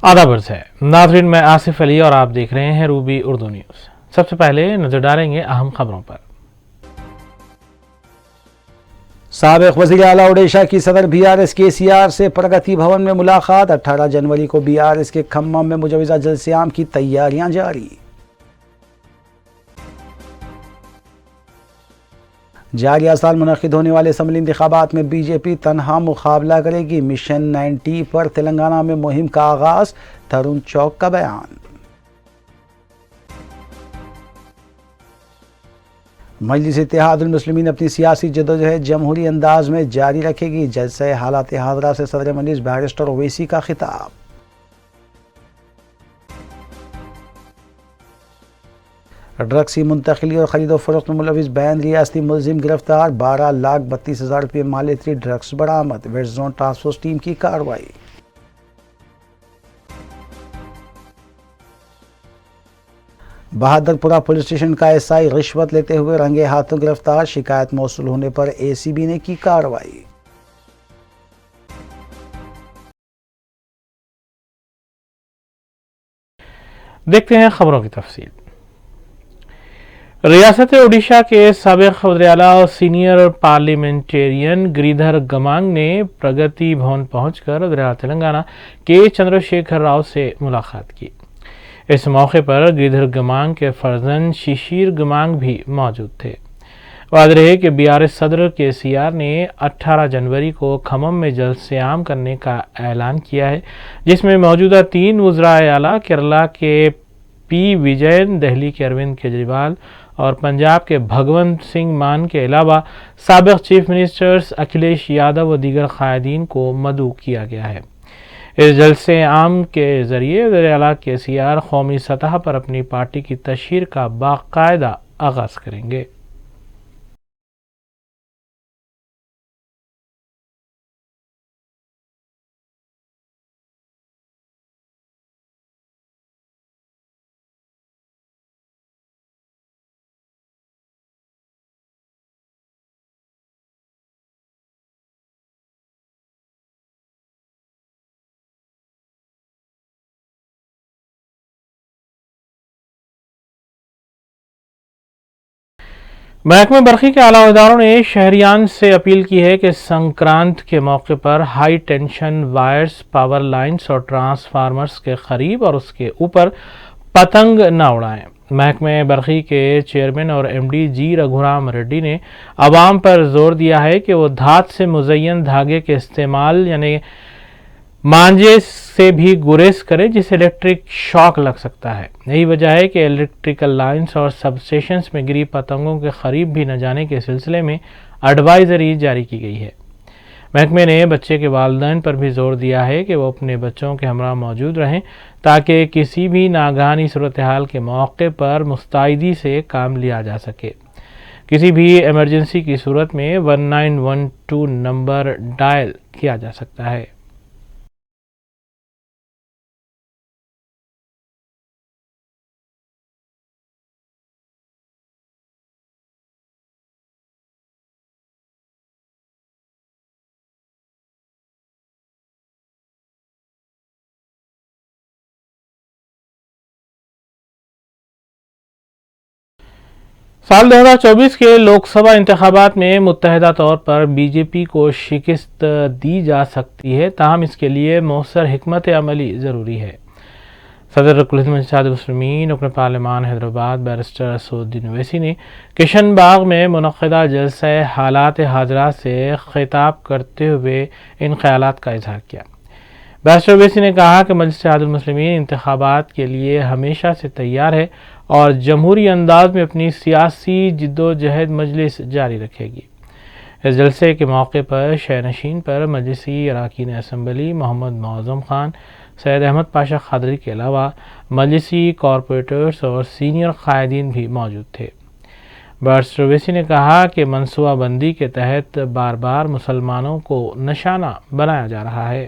آداب عرض ہے ناظرین، میں آصف علی اور آپ دیکھ رہے ہیں روبی اردو نیوز۔ سب سے پہلے نظر ڈالیں گے اہم خبروں پر۔ سابق وزیر اعلیٰ اڈیشہ کی صدر BRS KCR سے پرگتی بھون میں ملاقات۔ 18 جنوری کو BRS کے کھمم میں مجوزہ جلسے عام کی تیاریاں جاری۔ جاریہ سال منعقد ہونے والے اسمبلی انتخابات میں BJP تنہا مقابلہ کرے گی۔ مشن 90 پر تلنگانہ میں مہم کا آغاز، ترون چوک کا بیان۔ مجلس اتحاد المسلمین اپنی سیاسی جدوجہد جمہوری انداز میں جاری رکھے گی۔ جلسہ حالات حاضرہ سے صدر مجلس بیرسٹر اویسی کا خطاب۔ ڈرگس کی منتقلی اور خرید و فروخت میں ملوث بین ریاستی ملزم گرفتار۔ 12,32,000 روپے مالیتی ڈرگس برآمد۔ West zone task force team کی کارروائی۔ بہادر پورہ پولیس اسٹیشن کا SI رشوت لیتے ہوئے رنگے ہاتھوں گرفتار۔ شکایت موصول ہونے پر ACB نے کی کارروائی۔ دیکھتے ہیں خبروں کی تفصیل۔ ریاست اڈیشہ کے سابق وزیر اعلیٰ اور سینئر پارلیمنٹرین گریدھر گمانگ نے پرگتی بھون پہنچ کر وزیر اعلیٰ تلنگانہ کے چندر شیکھر راؤ سے ملاقات کی۔ اس موقع پر گریدھر گمانگ کے فرزند ششیر گمانگ بھی موجود تھے۔ واضح رہے کہ BRS صدر KCR نے 18 جنوری کو کھمم میں جلسے عام کرنے کا اعلان کیا ہے، جس میں موجودہ 3 وزراء اعلیٰ کیرالہ کے P وجین، دہلی کے اروند کیجریوال اور پنجاب کے بھگونت سنگھ مان کے علاوہ سابق چیف منسٹرز اکھلیش یادو و دیگر قائدین کو مدعو کیا گیا ہے۔ اس جلسے عام کے ذریعے وزیر اعلیٰ KCR قومی سطح پر اپنی پارٹی کی تشہیر کا باقاعدہ آغاز کریں گے۔ محکمہ برقی کے اعلیٰ اداروں نے شہریان سے اپیل کی ہے کہ سنکرانت کے موقع پر high tension wires, power lines اور ٹرانسفارمرز کے قریب اور اس کے اوپر پتنگ نہ اڑائیں۔ محکمہ برقی کے چیئرمین اور MD G رگھورام ریڈی نے عوام پر زور دیا ہے کہ وہ دھات سے مزین دھاگے کے استعمال یعنی مانجے سے بھی گریز کرے، جسے الیکٹرک شاک لگ سکتا ہے۔ یہی وجہ ہے کہ الیکٹریکل لائنز اور سب اسٹیشنز میں گری پتنگوں کے قریب بھی نہ جانے کے سلسلے میں ایڈوائزری جاری کی گئی ہے۔ محکمے نے بچے کے والدین پر بھی زور دیا ہے کہ وہ اپنے بچوں کے ہمراہ موجود رہیں تاکہ کسی بھی ناگہانی صورتحال کے موقع پر مستعدی سے کام لیا جا سکے۔ کسی بھی ایمرجنسی کی صورت میں 1912 نمبر ڈائل کیا جا سکتا ہے۔ سال 2024 کے لوک سبھا انتخابات میں متحدہ طور پر BJP کو شکست دی جا سکتی ہے، تاہم اس کے لیے مؤثر حکمت عملی ضروری ہے۔ صدر رکن مجلس اتحاد المسلمین رکن پارلیمان حیدرآباد بیرسٹر اسد الدین اویسی نے کشن باغ میں منعقدہ جلسہ حالات حاضرہ سے خطاب کرتے ہوئے ان خیالات کا اظہار کیا۔ بیرسٹر اویسی نے کہا کہ مجلس اتحاد المسلمین انتخابات کے لیے ہمیشہ سے تیار ہے اور جمہوری انداز میں اپنی سیاسی جدوجہد مجلس جاری رکھے گی۔ اس جلسے کے موقع پر شہنشین پر مجلسی اراکین اسمبلی محمد معظم خان، سید احمد پاشا قادری کے علاوہ مجلسی کارپوریٹرز اور سینئر قائدین بھی موجود تھے۔ بیرسٹر اویسی نے کہا کہ منصوبہ بندی کے تحت بار بار مسلمانوں کو نشانہ بنایا جا رہا ہے۔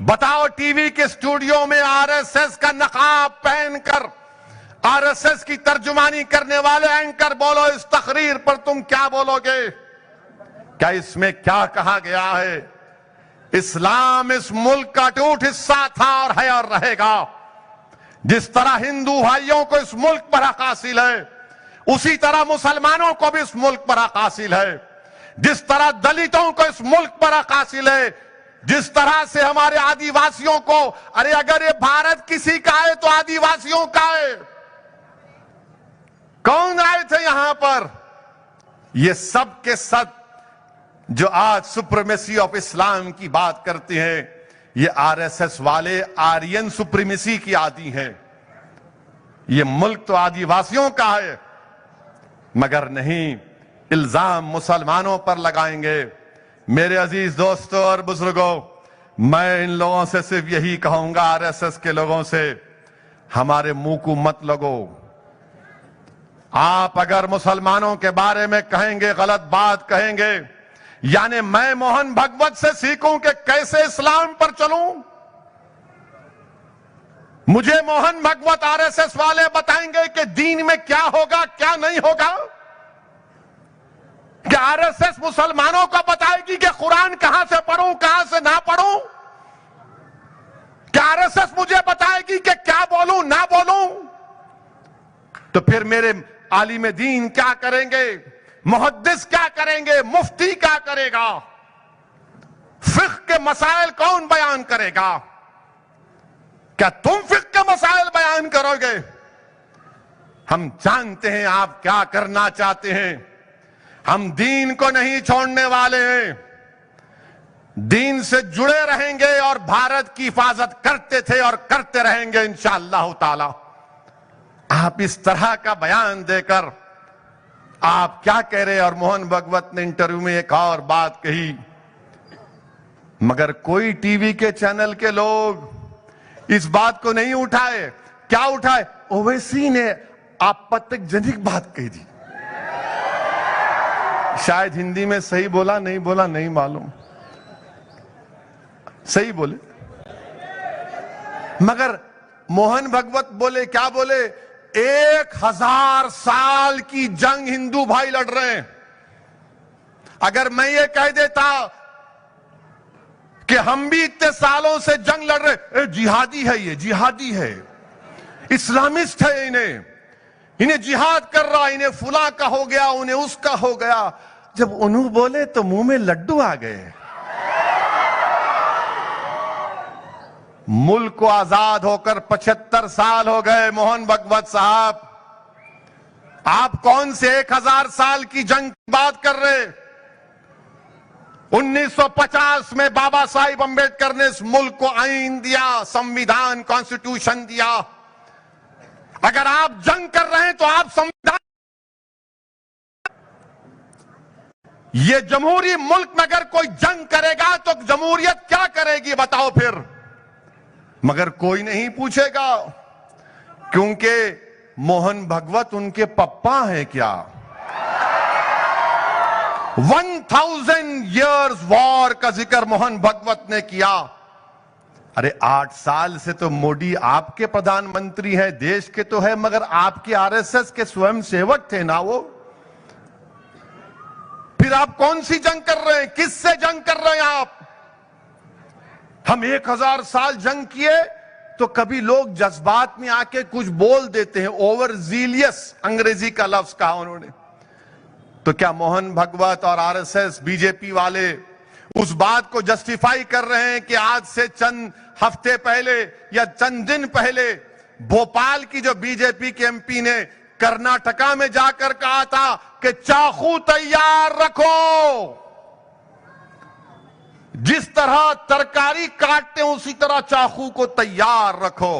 بتاؤ ٹی وی کے اسٹوڈیو میں RSS کا نقاب پہن کر RSS کی ترجمانی کرنے والے اینکر بولو، اس تقریر پر تم کیا بولو گے؟ کیا اس میں کیا کہا گیا ہے इस्लाम इस मुल्क का अटूट हिस्सा था और है और रहेगा। जिस तरह हिंदू भाइयों को इस मुल्क पर हक हासिल है, उसी तरह मुसलमानों को भी इस मुल्क पर हक हासिल है। जिस तरह दलितों को इस मुल्क पर हक हासिल है, जिस तरह से हमारे आदिवासियों को, अरे अगर ये भारत किसी का है तो आदिवासियों का है। कौन आए थे यहां पर? ये सब के सब जो आज सुप्रीमेसी ऑफ इस्लाम की बात करते हैं, ये आरएसएस वाले आर्यन सुप्रीमेसी की आदी हैं। ये मुल्क तो आदिवासियों का है, मगर नहीं, इल्जाम मुसलमानों पर लगाएंगे। मेरे अजीज दोस्तों और बुजुर्गों, मैं इन लोगों से सिर्फ यही कहूंगा, आरएसएस के लोगों से, हमारे मुंह को मत लगो। आप अगर मुसलमानों के बारे में कहेंगे, गलत बात कहेंगे, यानी मैं मोहन भगवत से सीखूं कि कैसे इस्लाम पर चलूं। मुझे मोहन भगवत आरएसएस वाले बताएंगे कि दीन में क्या होगा, क्या नहीं होगा। क्या आरएसएस मुसलमानों को बताएगी कि कुरान कहां से पढ़ूं, कहां से ना पढ़ूं? क्या आरएसएस मुझे बताएगी कि क्या बोलूं, ना बोलूं? तो फिर मेरे आलिम दीन क्या करेंगे? मुहद्दिस क्या करेंगे? मुफ्ती क्या करेगा? फिक्र के मसाइल कौन बयान करेगा? क्या तुम फिक्र के मसाइल बयान करोगे? हम जानते हैं आप क्या करना चाहते हैं। हम दीन को नहीं छोड़ने वाले हैं, दीन से जुड़े रहेंगे और भारत की हिफाजत करते थे और करते रहेंगे इंशाअल्लाह ताला। आप इस तरह का बयान देकर आप क्या कह रहे हैं? और मोहन भगवत ने इंटरव्यू में एक और बात कही, मगर कोई टीवी के चैनल के लोग इस बात को नहीं उठाए। क्या उठाए? ओवैसी ने आपत्तिजनक बात कही थी। शायद हिंदी में सही बोला नहीं मालूम, सही बोले, मगर मोहन भगवत बोले, क्या बोले? 1000 साल की जंग हिंदू भाई लड़ रहे हैं। अगर मैं ये कह देता कि हम भी इतने सालों से जंग लड़ रहे, जिहादी है, ये जिहादी है, इस्लामिस्ट है, इन्हें जिहाद कर रहा, इन्हें फुला का हो गया, उन्हें उसका हो गया। जब उन्होंने बोले तो मुंह में लड्डू आ गए। मुल्क को आजाद होकर 75 साल हो गए। मोहन भगवत साहब, आप कौन से 1000 साल की जंग की बात कर रहे? 1950 में बाबा साहिब अंबेडकर ने इस मुल्क को आईन दिया, संविधान, कॉन्स्टिट्यूशन दिया। अगर आप जंग कर रहे हैं तो आप संविधान, ये जमहूरी मुल्क में अगर कोई जंग करेगा तो जमहूरियत क्या करेगी बताओ फिर? मगर कोई नहीं पूछेगा, क्योंकि मोहन भगवत उनके पप्पा हैं क्या? 1000 years वॉर का जिक्र मोहन भगवत ने किया। अरे 8 साल से तो मोदी आपके प्रधानमंत्री हैं, देश के तो है, मगर आपके आरएसएस के स्वयं सेवक थे ना वो। फिर आप कौन सी जंग कर रहे हैं? किससे जंग कर रहे हैं आप? हम 1000 साल जंग किए तो कभी लोग जज्बात में आके कुछ बोल देते हैं, ओवर जीलियस अंग्रेजी का लफ्ज कहा उन्होंने। तो क्या मोहन भगवत और आरएसएस, बीजेपी वाले उस बात को जस्टिफाई कर रहे हैं कि आज से चंद हफ्ते पहले या चंद दिन पहले भोपाल की जो बीजेपी के एमपी ने कर्नाटका में जाकर कहा था कि चाकू तैयार रखो, जिस तरह तरकारी काटते हैं उसी तरह चाकू को तैयार रखो?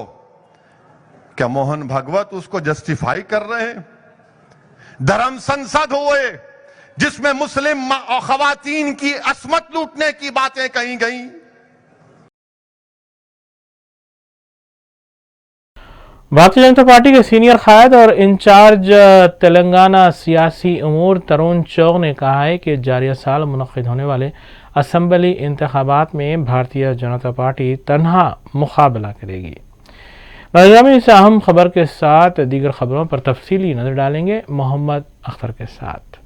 क्या मोहन भगवत उसको जस्टिफाई कर रहे हैं? धर्म संसद हुए जिसमें मुस्लिम और खवातीन की असमत लूटने की बातें कही गई। भारतीय जनता पार्टी के सीनियर कायद और इंचार्ज तेलंगाना सियासी उमूर तरुण चौग ने कहा है कि जारिया साल मुनक्किद होने वाले असम्बली इंतखाबात में भारतीय जनता पार्टी तन्हा मुकाबला करेगी। में इस अहम खबर के साथ दीगर खबरों पर तफसीली नजर डालेंगे मोहम्मद अख्तर के साथ।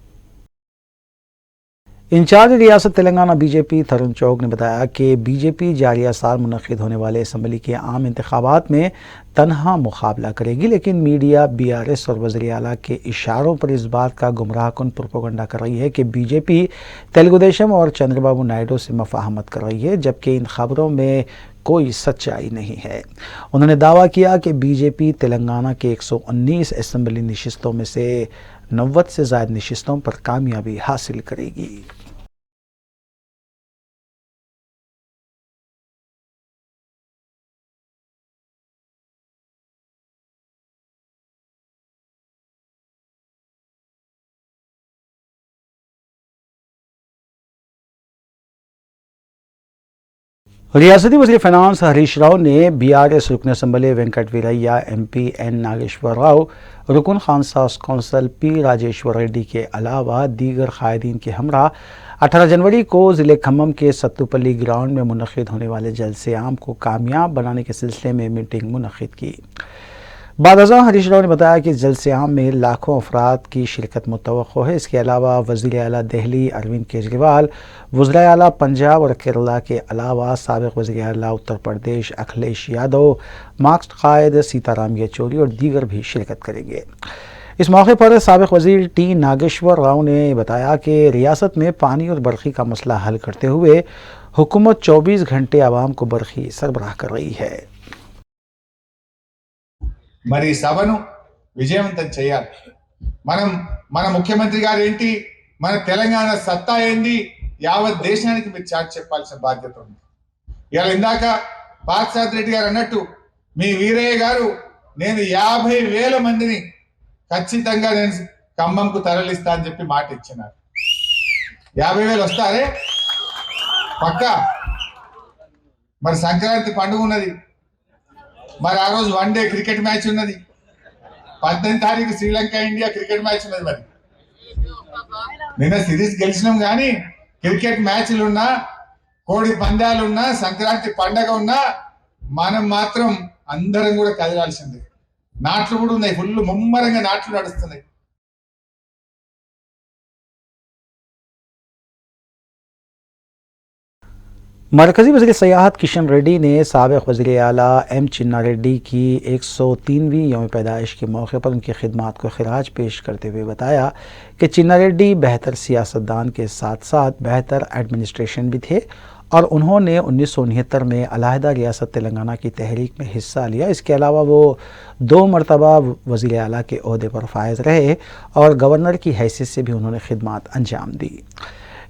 इंचार्ज रियासत तेलंगाना बीजेपी तरुण चौक ने बताया कि बीजेपी जारिया साल मुनक्किद होने वाले असम्बली के आम इंतखाबात में तनहा मुकाबला करेगी, लेकिन मीडिया बीआरएस और वज़ीर आला के इशारों पर इस बात का गुमराहकुन प्रोपेगेंडा कर रही है कि बीजेपी तेलुगु देशम और चंद्रबाबू नायडू से मफाहमत कर रही है, जबकि इन खबरों में कोई सच्चाई नहीं है। उन्होंने दावा किया कि बीजेपी तेलंगाना के 119 असम्बली नशिस्तों में से 90 से ज़ायद नशिस्तों पर कामयाबी हासिल करेगी। रियासती वज़ीर फाइनेंस हरीश राव ने बीआरएस रुकन assembly Venkat Veeraiah, MP N Nageshwar Rao, रुकन खानसास कौंसल पी राजेश्वर रेड्डी के अलावा दीगर कायदीन के हमरा 18 जनवरी को ज़िले खम्मम के सत्तुपल्ली ग्राउंड में मुनक्किद होने वाले जलसे आम को कामयाब बनाने के सिलसिले में मीटिंग मुनक्किद की। बादशाह हरीश राव ने बताया कि जलसे आम में लाखों अफराद की शिरकत मुतवक्को है। इसके अलावा वज़ीर आला दिल्ली अरविंद केजरीवाल, वज़ीर आला पंजाब और केरला के अलावा साबिक़ वज़ीर आला उत्तर प्रदेश अखिलेश यादव, मार्क्सड कायद सीताराम येचूरी और दीगर भी शिरकत करेंगे। इस मौके पर साबिक़ वज़ीर टी नागेश्वर राव ने बताया कि रियासत में पानी और बरखी का मसला हल करते हुए हुकूमत 24 घंटे आवाम को बरखी सरबराह कर रही है। మరి సభను విజయవంతం చేయాలి। మన ముఖ్యమంత్రి గారు ఏంటి, మన తెలంగాణ సత్తా ఏంది యావత్ దేశానికి మీరు చాటి చెప్పాల్సిన బాధ్యత ఉంది। ఇవాళ ఇందాక పార్సాద్ రెడ్డి గారు అన్నట్టు మీ వీరయ్య గారు నేను 50,000 మందిని ఖచ్చితంగా నేను ఖమ్మంకు తరలిస్తా అని చెప్పి మాట ఇచ్చినారు। 50,000 వస్తారే పక్కా। మరి సంక్రాంతి పండుగ ఉన్నది, మరి ఆ రోజు వన్ డే క్రికెట్ మ్యాచ్ ఉన్నది, 18 తారీఖు శ్రీలంక ఇండియా క్రికెట్ మ్యాచ్ ఉన్నది। మరి నిన్న సిరీస్ గెలిచినాం, కానీ క్రికెట్ మ్యాచ్లు ఉన్నా, కోడి పందాలున్నా, సంక్రాంతి పండగ ఉన్నా మనం మాత్రం అందరం కూడా కదలాల్సిందే। నాట్లు కూడా ఉన్నాయి, ఫుల్ ముమ్మరంగా నాట్లు నడుస్తున్నాయి। मरकज़ी वज़ीर सयाहत किशन रेड्डी ने साबिक़ वज़ीर आला एम चिन्ना रेड्डी की 103वीं यौम पैदाइश के मौके पर उनकी खिदमात को खिराज पेश करते हुए बताया कि चिन्ना रेड्डी बेहतर सियासतदान के साथ साथ बेहतर एडमिनिस्ट्रेशन भी थे और उन्होंने 1969 में अलहदा रियासत तेलंगाना की तहरीक में हिस्सा लिया। इसके अलावा वो 2 मरतबा वज़ीर आला के ओहदे पर फायज़ रहे और गवर्नर की हैसियत से भी उन्होंने खिदमात अंजाम दी।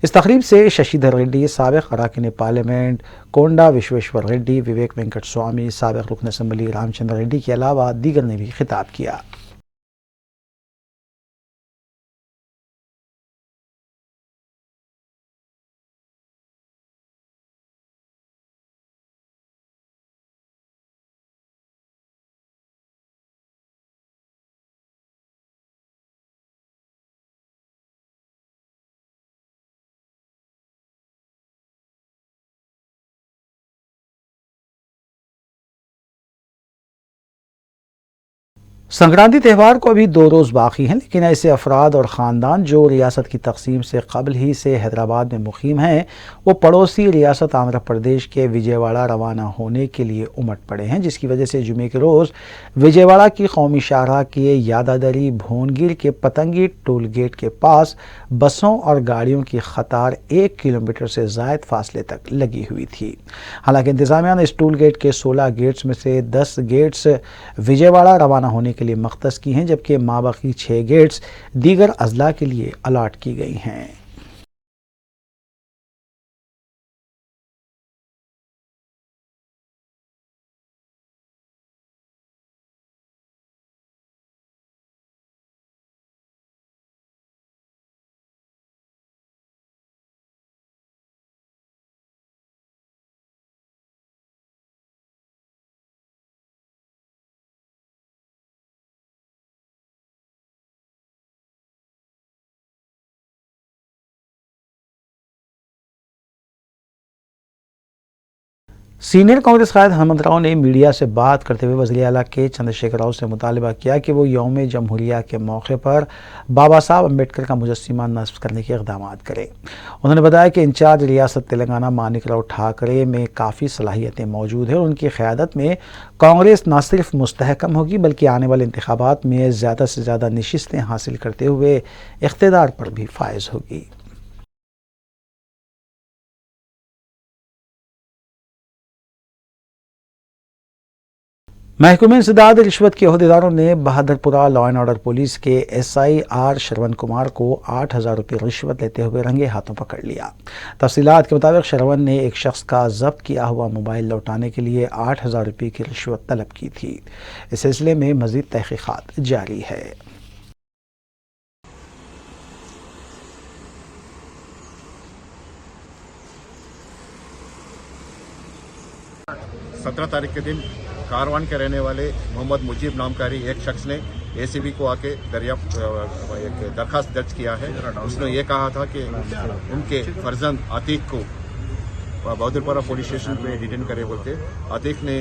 इस तकरीब से शशिधर रेड्डी, साबिक़ अरकान पार्लियामेंट कोंडा विश्वेश्वर रेड्डी, विवेक वेंकट स्वामी, साबिक़ रुकन असम्बली रामचंद्र रेड्डी के अलावा दीगर ने भी खिताब किया। संक्रांति त्यौहार को अभी 2 रोज़ बाकी हैं, लेकिन ऐसे अफराद और ख़ानदान जो रियासत की तकसीम से कबल ही से हैदराबाद में मुकीम हैं, वो पड़ोसी रियासत आंध्र प्रदेश के विजयवाड़ा रवाना होने के लिए उमड़ पड़े हैं, जिसकी वजह से जुमे के रोज़ विजयवाड़ा की कौमी शाहराह के यादादरी भोनगिर के पतंगी टोल गेट के पास बसों और गाड़ियों की कतार 1 किलोमीटर से ज़ायद फासले तक लगी हुई थी। हालांकि इंतज़ामिया ने इस टोल गेट के 16 गेट्स में से 10 गेट्स विजयवाड़ा रवाना होने के लिए मख्तस की हैं, जबकि माबाकी 6 गेट्स दीगर अजला के लिए अलाट की गई हैं। सीनियर कांग्रेस कायद हेमंत राव ने मीडिया से बात करते हुए वज़ीर आला के चंद्रशेखर राव से मुतालबा किया कि वो यौम जमहूरिया के मौके पर बाबा साहब अम्बेडकर का मुजस्सिमा नस्ब करने के इक़दाम करें। उन्होंने बताया कि इंचार्ज रियासत तेलंगाना मानिकराव ठाकरे में काफ़ी सलाहियतें मौजूद हैं और उनकी क़यादत में कांग्रेस न सिर्फ मुस्तहकम होगी बल्कि आने वाले इंतखाबात में ज़्यादा से ज़्यादा नशिस्तें हासिल करते हुए इक़्तिदार पर भी फायज़ होगी। महकमे इंसदाद रिश्वत के अहदेदारों ने Bahadurpura law and order police के SI R श्रवण कुमार को 8,000 रुपये रिश्वत लेते हुए रंगे हाथों पकड़ लिया। तफसीलात के मुताबिक श्रवण ने एक शख्स का जब्त किया हुआ मोबाइल लौटाने के लिए 8,000 रुपये की रिश्वत तलब की थी। इस सिलसिले में मजीद तहकीकात जारी है। 17 तारीख के दिन कारवान के रहने वाले मोहम्मद मुजीब नामकारी एक शख्स ने ACB को आके एक दरखास्त दर्ज किया है। उसने ये कहा था कि उनके फर्जंद आतिक को बहादुरपुरा पुलिस स्टेशन पे डिटेन करे बोल के। आतिक ने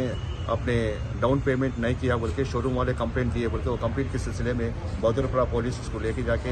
अपने डाउन पेमेंट नहीं किया बोल के शोरूम वाले कंप्लेंट दिए बोल के। वो कंप्लेंट के सिलसिले में बहादुरपुरा पुलिस उसको लेके जाके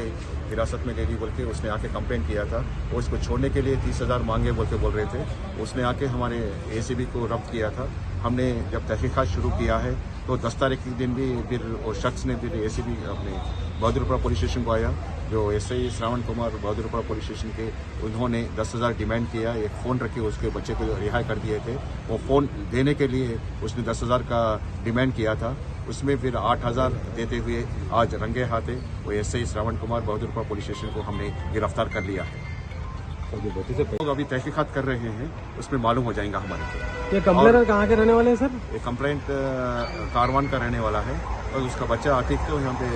हिरासत में ले ली बोल के उसने आके कंप्लेंट किया था। वो उसको छोड़ने के लिए 30,000 मांगे बोल के बोल रहे थे। उसने आके हमारे ACB को रब्त किया था। हमने जब तहकीकात शुरू किया है तो 10 तारीख के दिन भी फिर वो शख्स ने फिर ACB अपने बहादुरपुरा पुलिस स्टेशन को आया। जो SI Shravan Kumar Bahadurpura police station के, उन्होंने 10,000 डिमांड किया। एक फ़ोन रखे उसके बच्चे को रिहा कर दिए थे। वो फ़ोन देने के लिए उसने 10,000 का डिमांड किया था। उसमें फिर 8,000 देते हुए आज रंगे हाथे वो SI Shravan Kumar Bahadurpura police station को हमने गिरफ्तार कर लिया है। लोग अभी तहकीकात कर रहे हैं, उसमें मालूम हो जाएगा हमारे को। ये कंप्लेनर कहाँ के रहने वाले हैं सर? ये कंप्लेंट कारवान का रहने वाला है और उसका बच्चा आतिक तो यहाँ पे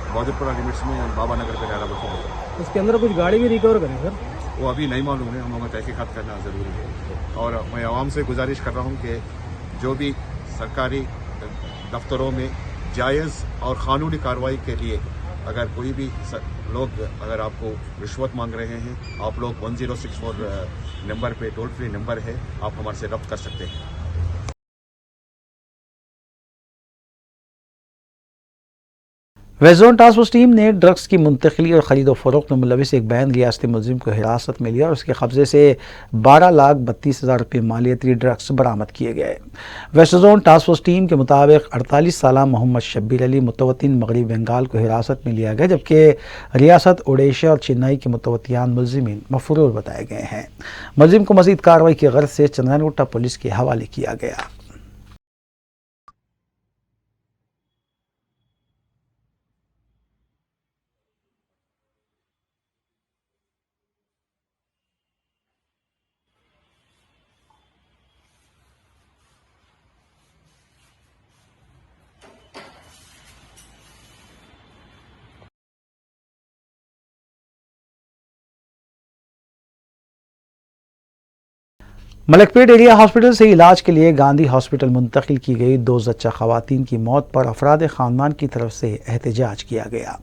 बहादुरपुरा लिमिट्स में बाबा नगर पे रह रहा है। उसके अंदर कुछ गाड़ी भी रिकवर करें सर? वो अभी नहीं मालूम है, हम लोगों को तहकीकात करना ज़रूरी है। और मैं आवाम से गुजारिश कर रहा हूँ कि जो भी सरकारी दफ्तरों में जायज़ और क़ानूनी कार्रवाई के लिए अगर कोई भी लोग अगर आपको रिश्वत मांग रहे हैं, आप लोग 1064 नंबर पे टोल फ्री नंबर है, आप हमारे से रब्त कर सकते हैं। West zone task force team ने ड्रग्स की मुंतकिली और ख़रीद फ़रोख्त में मुलविस एक बैन रियासती मुलजिम को हिरासत में लिया और उसके कब्जे से 12,32,000 रुपये मालियती ड्रग्स बरामद किए गए। West zone task force team के मुताबिक 48 साला मोहम्मद शब्बीर अली मुतवत्तिन मगरबी बंगाल को हिरासत में लिया गया, जबकि रियासत ओडिशा और चेन्नई के मुतवत्तियान मुलजिमीन मफरूर बताए गए हैं। मुलजिम को मज़ीद कार्रवाई की गर्ज से चंद्रनगुट्टा पुलिस के हवाले किया गया। मलकपेट एरिया हॉस्पिटल से इलाज के लिए गांधी हॉस्पिटल मुंतकिल की गई 2 ज़च्चा ख़वातीन की मौत पर अफराद ख़ानदान की तरफ से एहतजाज किया गया।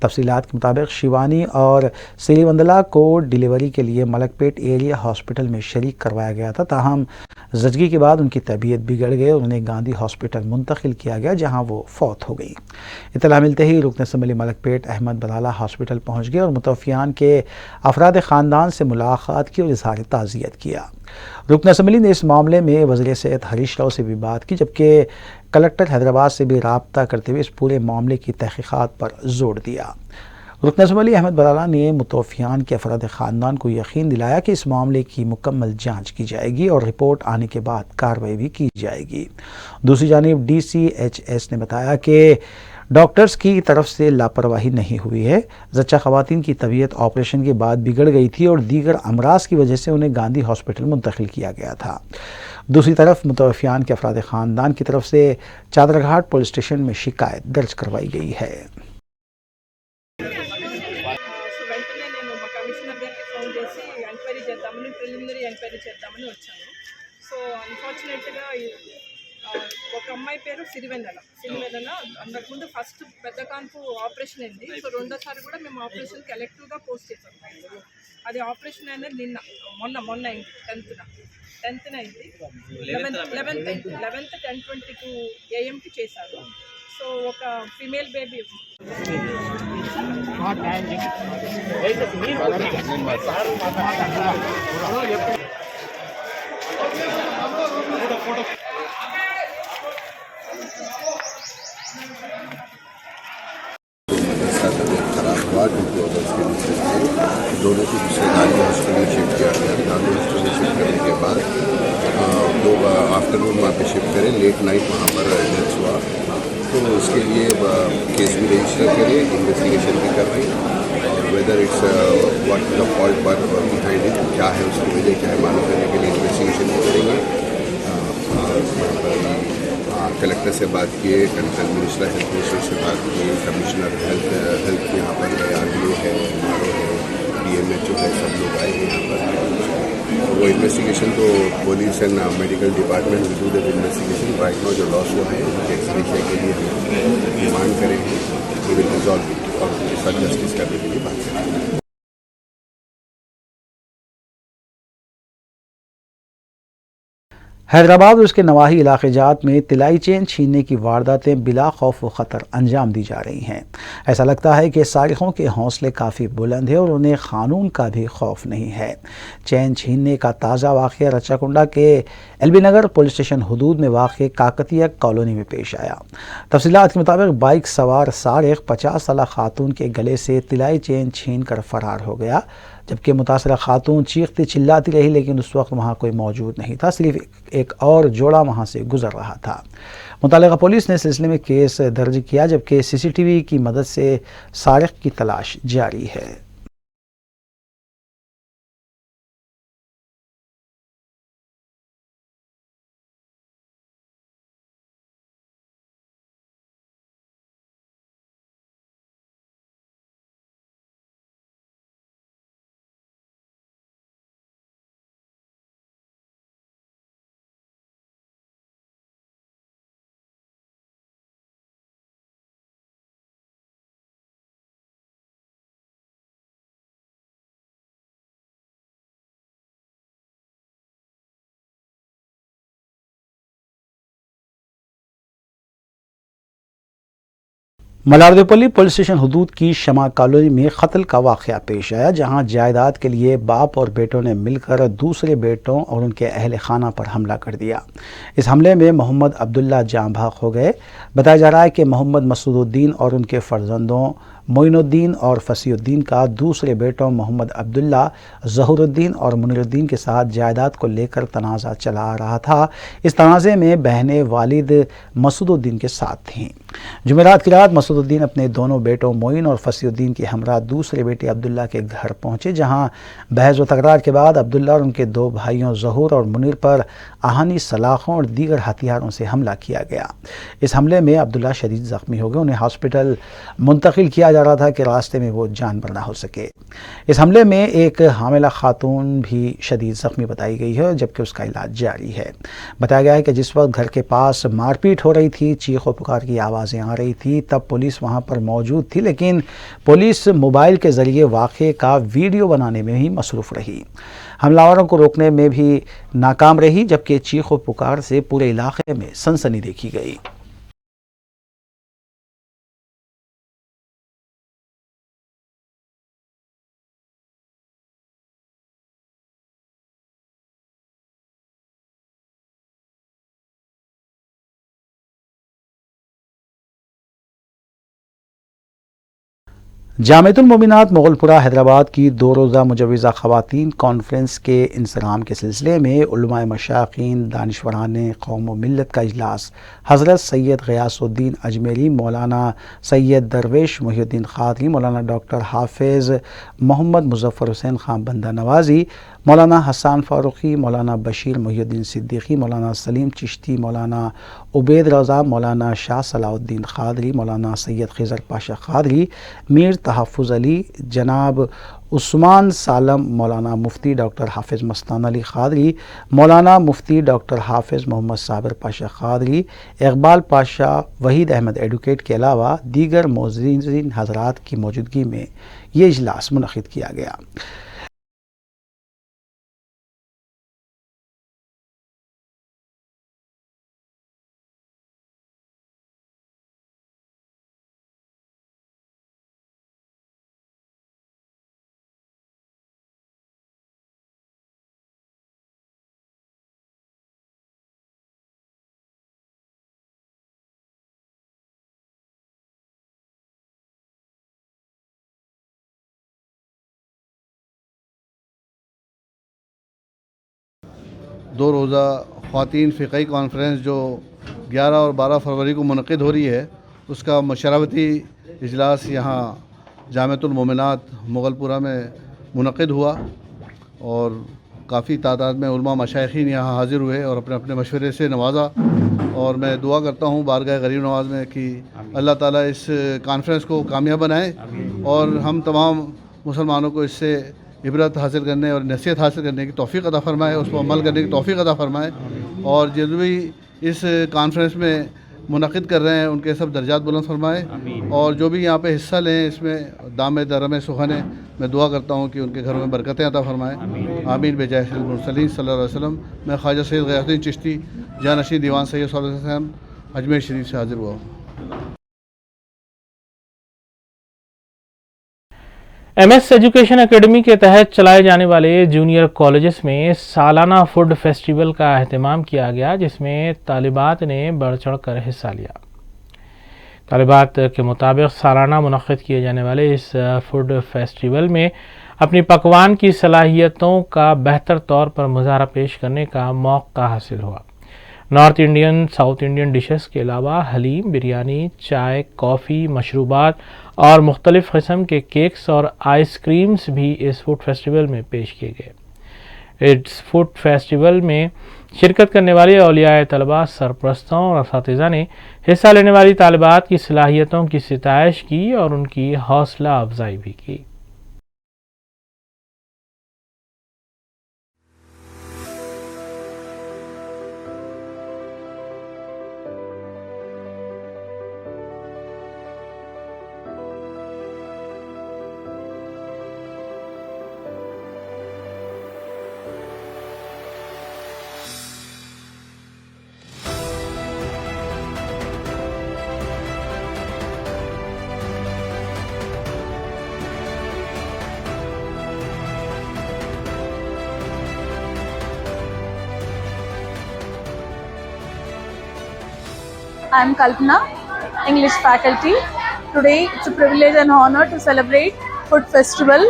तफसीलात के मुताबिक शिवानी और सिरीवंदला को डिलीवरी के लिए मलकपेट एरिया हॉस्पिटल में शरीक करवाया गया था, ताहम ज़चगी के बाद उनकी तबीयत बिगड़ गई और उन्हें गांधी हॉस्पिटल मुंतकिल किया गया, जहाँ वो फौत हो गई। इत्तला मिलते ही रुकन असम्बली मलकपेट अहमद बलाला हॉस्पिटल पहुँच गए और मुतवफ़ियान के अफराद ख़ानदान से मुलाकात की और इज़हार ताज़ियत किया। रुकन असम्बली ने इस मामले में वज़ीर सेहत हरीश राव से भी बात की, जबकि कलेक्टर हैदराबाद से भी राब्ता करते हुए इस पूरे मामले की तहकीकात पर जोर दिया। रुकन असम्बली अहमद बलाला ने मुतवफ़ियान के अफराद ख़ानदान को यकीन दिलाया कि इस मामले की मुकम्मल जाँच की जाएगी और रिपोर्ट आने के बाद कार्रवाई भी की जाएगी। दूसरी जानिब DCHS ने बताया कि डॉक्टर्स की तरफ से लापरवाही नहीं हुई है। ज़च्चा ख़वातीन की तबीयत ऑपरेशन के बाद बिगड़ गई थी और दीगर अमराज की वजह से उन्हें गांधी हॉस्पिटल मुंतकिल किया गया था। दूसरी तरफ मुतवफ़ियान के अफराद ख़ानदान की तरफ से चादरघाट पुलिस स्टेशन में शिकायत दर्ज करवाई गई है। వెంటనే నేను మా కమిషనర్ గారికి ఫోన్ చేసి ఎంక్వైరీ చేద్దామని ప్రిలిమినరీ ఎంక్వైరీ చేద్దామని వచ్చాను. సో అన్ఫార్చునేట్గా ఒక అమ్మాయి పేరు సిరివెన్నెల. అంతకుముందు ఫస్ట్ పెద్ద కాన్పు ఆపరేషన్ అయింది. సో రెండోసారి కూడా మేము ఆపరేషన్కి ఎలెక్టివ్గా పోస్ట్ చేసాం. అది ఆపరేషన్ అనేది మొన్న అయింది. 10th అయింది. 11th 10:22 AM చేశారు. సో ఒక ఫీమేల్ బేబీ खराब हुआ क्योंकि उसके दोनों को दूसरे गांधी हॉस्पिटल में शिफ्ट किया गया। गांधी हॉस्पिटल में शिफ्ट करने के बाद लोग आफ्टरनून वहाँ पे शिफ्ट करें, लेट नाइट वहाँ पर डेथ हुआ। तो उसके लिए केस भी रजिस्टर करें, इन्वेस्टिगेशन भी कर रहे हैं। Whether it's what the fault पर बिहाइंड इट, क्या है उसकी वजह क्या है मालूम करने के लिए इन्वेस्टिगेशन भी करेंगे। कलेक्टर से बात किए, मिनिस्टर हेल्थ मिनिस्टर से बात की, कमिश्नर हेल्थ यहाँ पर है, RDO है, MRO है, DMHO है, सब लोग आए हैं यहाँ पर। वो इन्वेस्टिगेशन तो police and medical department will do the investigation. Right now जो लॉस हुआ है उनके एक्सग्रेशिया के लिए हम डिमांड करेंगे, वी विल रिजॉल्व इट और उनके साथ जस्टिस करने के लिए बात करेंगे। हैदराबाद और उसके नवाही इलाके जात में तिलाई चेन छीनने की वारदातें बिला खौफ व ख़तर अंजाम दी जा रही हैं। ऐसा लगता है कि सारिकों के हौसले काफ़ी बुलंद हैं और उन्हें क़ानून का भी खौफ नहीं है। चेन छीनने का ताज़ा वाक़या रच्चाकुंडा के LB नगर पुलिस स्टेशन हदूद में वाक़ काकतिया कॉलोनी में पेश आया। तफसीलात के मुताबिक बाइक सवार सारिक 50 साल खातून के गले से तिलाई चेन छीन कर फ़रार हो गया, जबकि मुतासरा खातून चीखती चिल्लाती रही, लेकिन उस वक्त वहाँ कोई मौजूद नहीं था, सिर्फ एक और जोड़ा वहाँ से गुजर रहा था। मुतल्लिका पुलिस ने सिलसिले में केस दर्ज किया, जबकि CCTV की मदद से सारिक की तलाश जारी है। मलारदेपल्ली पुलिस स्टेशन हदूद की शमा कॉलोनी में कत्ल का वाक़या पेश आया, जहां जायदाद के लिए बाप और बेटों ने मिलकर दूसरे बेटों और उनके अहल खाना पर हमला कर दिया। इस हमले में मोहम्मद अब्दुल्ला जाँ भाग हो गए। बताया जा रहा है कि मोहम्मद मसूदुद्दीन और उनके फर्जंदों मोइनुद्दीन और फसीउद्दीन का दूसरे बेटों मोहम्मद अब्दुल्ला, ज़हूरुद्दीन और मुनीरुद्दीन के साथ जायदाद को लेकर तनाज़ा चला आ रहा था। इस तनाज़े में बहनें वालिद मसूदुद्दीन के साथ थीं। जुमेरात की रात मसूदुद्दीन अपने दोनों बेटों मोइन और फसीउद्दीन के हमरा दूसरे बेटे अब्दुल्ला के घर पहुँचे, जहाँ बहस व तकरार के बाद अब्दुल्ला और उनके दो भाइयों ज़हूर और मुनीर पर आहनी सलाखों और दीगर हथियारों से हमला किया गया। इस हमले में अब्दुल्ला शदीद ज़ख्मी हो गए। उन्हें हॉस्पिटल मुंतकिल किया जा रहा था कि रास्ते में वो जानबर ना हो सके। इस हमले में एक हामिला खातून भी शदीद ज़ख्मी बताई गई है, जबकि उसका इलाज जारी है। बताया गया है कि जिस वक्त घर के पास मारपीट हो रही थी, चीख व पुकार की आवाज़ें आ रही थी, तब पुलिस वहाँ पर मौजूद थी, लेकिन पुलिस मोबाइल के ज़रिए वाक़े का वीडियो बनाने में ही मसरूफ़ रही। हमलावरों को रोकने में भी नाकाम रही, जबकि चीख व पुकार से पूरे इलाके में सनसनी देखी गई। जामिअतुल मोमिनात मुगलपुरा हैदराबाद की 2 रोज़ा मुजव्विज़ा ख़वातीन कॉन्फ्रेंस के इंसराम के सिलसिले में उलमाए मशाइखीन, दानिशवरान कौम व मिल्लत का इजलास हज़रत सैयद ग़ियासुद्दीन अजमेरी, मौलाना सैयद दरवेश मुहिउद्दीन क़ादरी, मौलाना डॉक्टर हाफिज़ मोहम्मद मुज़फ़्फ़र हुसैन ख़ान बंदा नवाज़ी, مولانا حسان فاروقی، مولانا بشیر محی الدین صدیقی، مولانا سلیم چشتی، مولانا عبید رضا، مولانا شاہ صلاح الدین قادری، مولانا سید خضر پاشا قادری، میر تحفظ علی، جناب عثمان سالم، مولانا مفتی ڈاکٹر حافظ مستان علی قادری، مولانا مفتی ڈاکٹر حافظ محمد صابر پاشا قادری، اقبال پاشا، وحید احمد ایڈوکیٹ کے علاوہ دیگر معززین حضرات کی موجودگی میں یہ اجلاس منعقد کیا گیا۔ دو روزہ خواتین فقہی کانفرنس جو 11 اور 12 فروری کو منعقد ہو رہی ہے، اس کا مشاورتی اجلاس یہاں جامعۃ المومنات مغل پورہ میں منعقد ہوا اور کافی تعداد میں علماء مشائخین یہاں حاضر ہوئے اور اپنے اپنے مشورے سے نوازا، اور میں دعا کرتا ہوں بارگاہ غریب نواز میں کہ اللہ تعالیٰ اس کانفرنس کو کامیاب بنائے اور ہم تمام مسلمانوں کو اس سے عبرت حاصل کرنے اور نصیحت حاصل کرنے کی توفیق عطا فرمائے، اس پر عمل کرنے کی توفیق عطا فرمائے، اور جو بھی اس کانفرنس میں منعقد کر رہے ہیں ان کے سب درجات بلند فرمائے، اور جو بھی یہاں پہ حصہ لیں اس میں دام درم سخن ہے، میں دعا کرتا ہوں کہ ان کے گھروں میں برکتیں عطا فرمائے، آمین بجاہ سید المرسلین صلی اللہ علیہ وسلم۔ میں خواجہ سید غیاث الدین چشتی جانشین دیوان سید صلی اللہ علیہ وسلم اجمیر شریف سے حاضر ہوا ہوں۔ ایم ایس ایجوکیشن اکیڈمی کے تحت چلائے جانے والے جونیئر کالجز میں سالانہ فوڈ فیسٹیول کا اہتمام کیا گیا، جس میں طالبات نے بڑھ چڑھ کر حصہ لیا۔ طالبات کے مطابق سالانہ منعقد کیے جانے والے اس فوڈ فیسٹیول میں اپنی پکوان کی صلاحیتوں کا بہتر طور پر مظاہرہ پیش کرنے کا موقع حاصل ہوا۔ North Indian, south Indian dishes کے علاوہ حلیم، بریانی، چائے، کافی، مشروبات اور مختلف قسم کے کیکس اور آئس کریمز بھی اس فوڈ فیسٹیول میں پیش کیے گئے۔ اس فوڈ فیسٹیول میں شرکت کرنے والی اولیاء طلباء، سرپرستوں اور اساتذہ نے حصہ لینے والی طالبات کی صلاحیتوں کی ستائش کی اور ان کی حوصلہ افزائی بھی کی۔ I am Kalpana, English faculty. Today it's a privilege and honor to celebrate Food Festival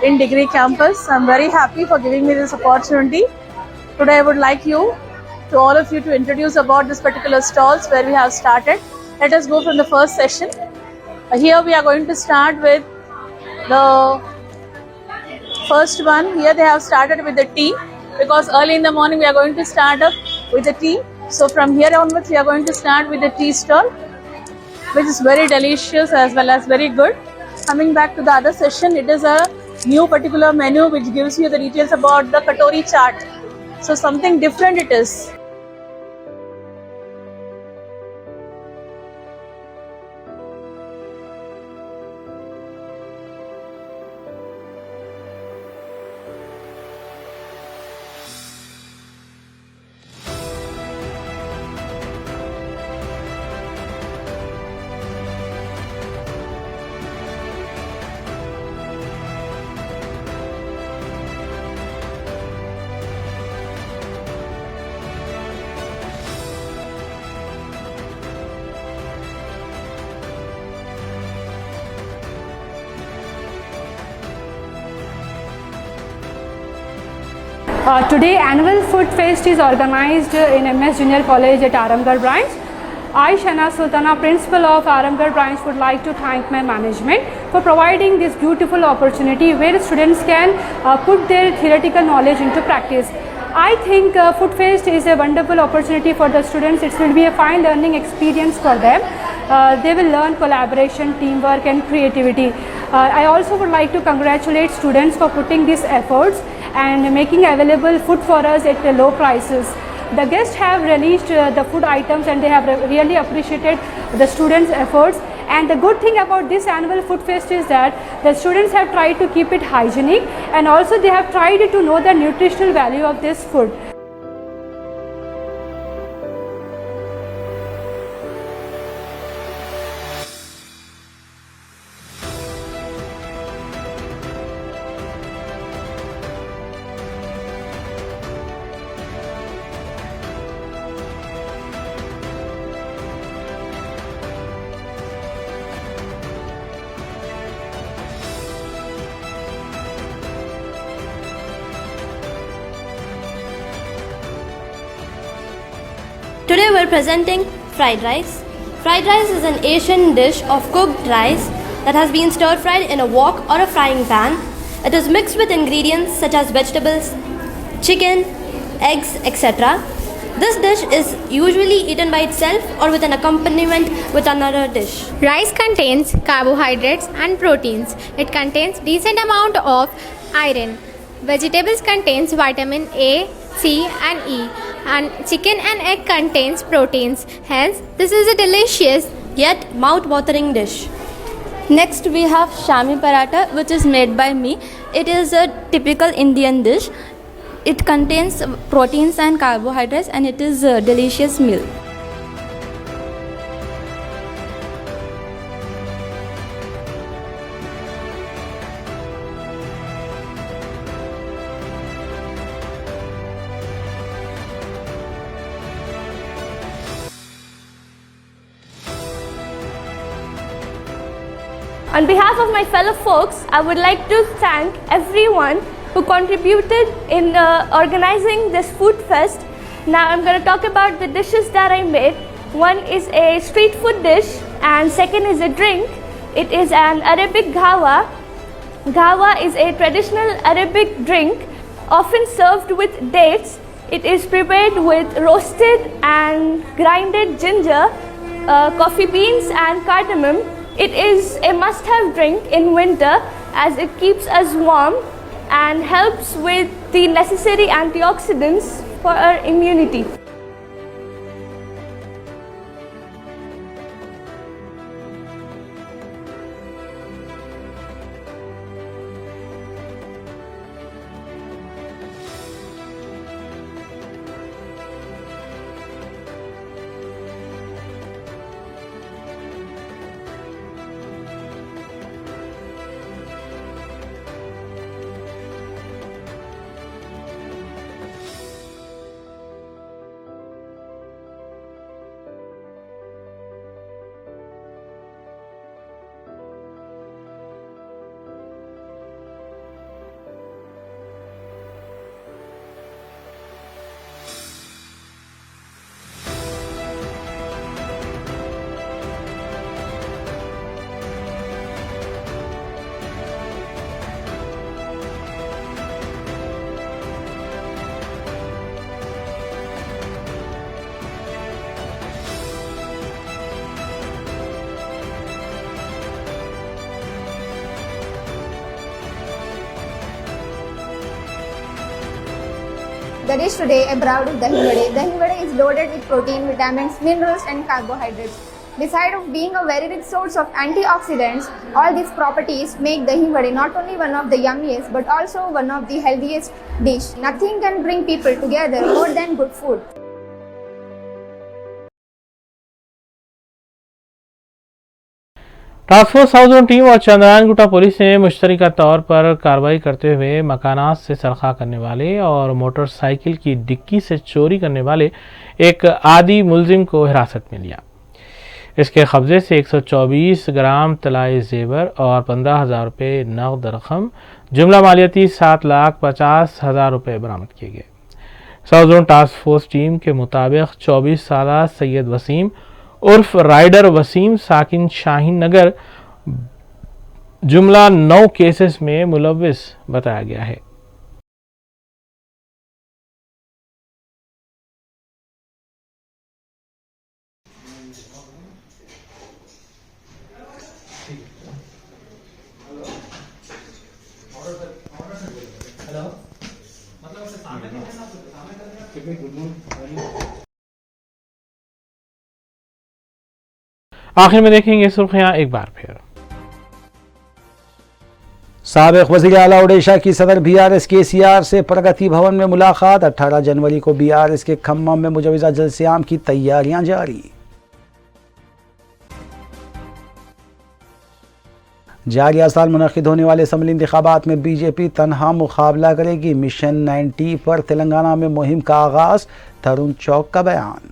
in Degree Campus. I am very happy for giving me this opportunity. Today I would like all of you to introduce about this particular stalls where we have started. Let us go from the first session. Here we are going to start with the first one. Here they have started with the tea, because early in the morning we are going to start up with the tea. So from here onwards we are going to start with the tea stall, which is very delicious as well as very good. Coming back to the other session, it is a new particular menu which gives you the details about the katori chaat. So something different it is. Today annual food fest is organized in MS Junior College at Aramgarh branch. I, Shana Sultana, principal of Aramgarh branch, would like to thank my management for providing this beautiful opportunity where students can put their theoretical knowledge into practice. I think Food Fest is a wonderful opportunity for the students. It will be a fine learning experience for them. They will learn collaboration, teamwork and creativity. I also would like to congratulate students for putting these efforts and making available food for us at low prices. The guests have released the food items and they have really appreciated the students' efforts. And the good thing about this annual Food Fest is that the students have tried to keep it hygienic and also they have tried to know the nutritional value of this food. Today we're presenting fried rice. Fried rice is an Asian dish of cooked rice that has been stir fried in a wok or a frying pan. It is mixed with ingredients such as vegetables, chicken, eggs, etc. This dish is usually eaten by itself or with an accompaniment with another dish. Rice contains carbohydrates and proteins. It contains decent amount of iron. Vegetables contains vitamin A, C and E, and chicken and egg contains proteins. Hence, this is a delicious yet mouth-watering dish. Next we have Shami Paratha, which is made by me. It is a typical Indian dish. It contains proteins and carbohydrates and it is a delicious meal. On behalf of my fellow folks, I would like to thank everyone who contributed in organizing this food fest. Now I'm going to talk about the dishes that I made. One is a street food dish and second is a drink. It is an Arabic ghawa. Ghawa is a traditional Arabic drink often served with dates. It is prepared with roasted and grinded ginger, coffee beans and cardamom. It is a must-have drink in winter as it keeps us warm and helps with the necessary antioxidants for our immunity. The dish today I brought is dahi vade. Dahi vade is loaded with protein, vitamins, minerals and carbohydrates. Besides of being a very rich source of antioxidants, all these properties make dahi vade not only one of the yummiest but also one of the healthiest dish. Nothing can bring people together more than good food. Task force south zone team और Chandrayaan गुटा police ने मुश्तरका तौर पर कार्रवाई करते हुए मकानात से सरखा करने वाले और मोटरसाइकिल की डिक्की से चोरी करने वाले एक आदी मुलजिम को हिरासत में लिया। इसके कब्जे से 124 ग्राम तलाई जेवर और 15,000 रुपये नकद रकम जुमला मालियती 7,50,000 रुपये बरामद किए गए। South zone task force team के मुताबिक 24 साला सैयद वसीम उर्फ राइडर वसीम साकिन शाहीन नगर जुमला 9 केसेस में मुलव्विस बताया गया है। आखिर में देखेंगे सुर्खियां एक बार फिर। साबिक वज़ीर आला ओडिशा की सदर BRS KCR से प्रगति भवन में मुलाकात। 18 जनवरी को BRS के खम्मम में मुजवजा जलसे-आम की तैयारियां जारी। जारिया साल मुनक़िद होने वाले असम्बली इंतखाबात में BJP तनहा मुकाबला करेगी। मिशन 90 पर तेलंगाना में मुहिम का आगाज। तरुण चौक का बयान।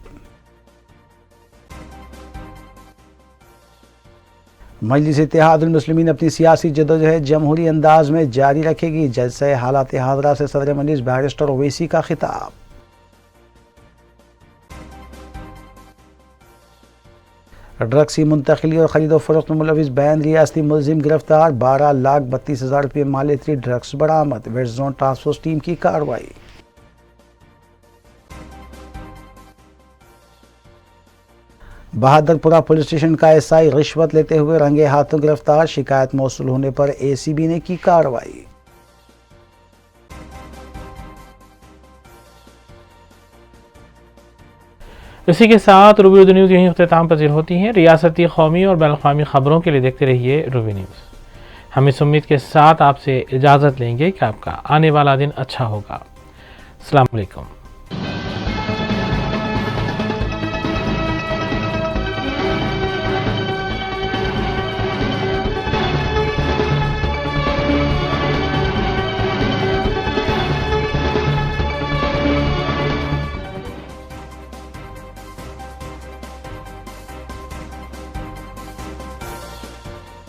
मजलिस इत्तेहादुल मुस्लिमीन अपनी सियासी जदोजहद जमहूरी अंदाज में जारी रखेगी। जलसे हालात हाज़रा से सदर मजलिस बैरिस्टर ओवैसी का खिताब। ड्रग्स की मुंतकिली और खरीदो फरोख्त में मुलविस बैन रियासती मुलजिम गिरफ्तार। 12,32,000 रुपये मालियती ड्रग्स बरामद। West zone task force team की कार्रवाई। बहादुरपुरा पुलिस स्टेशन का SI रिश्वत लेते हुए रंगे हाथों गिरफ्तार। शिकायत मौसूल होने पर ACB ने की कार्रवाई। इसी के साथ रूबी न्यूज़ यहीं इख्तिताम पजीर होती हैं। रियासती, कौमी और बैनुल-अक़वामी खबरों के लिए देखते रहिए रूबी न्यूज़। हम इस उम्मीद के साथ आपसे इजाज़त लेंगे कि आपका आने वाला दिन अच्छा होगा। अस्सलाम वालेकुम।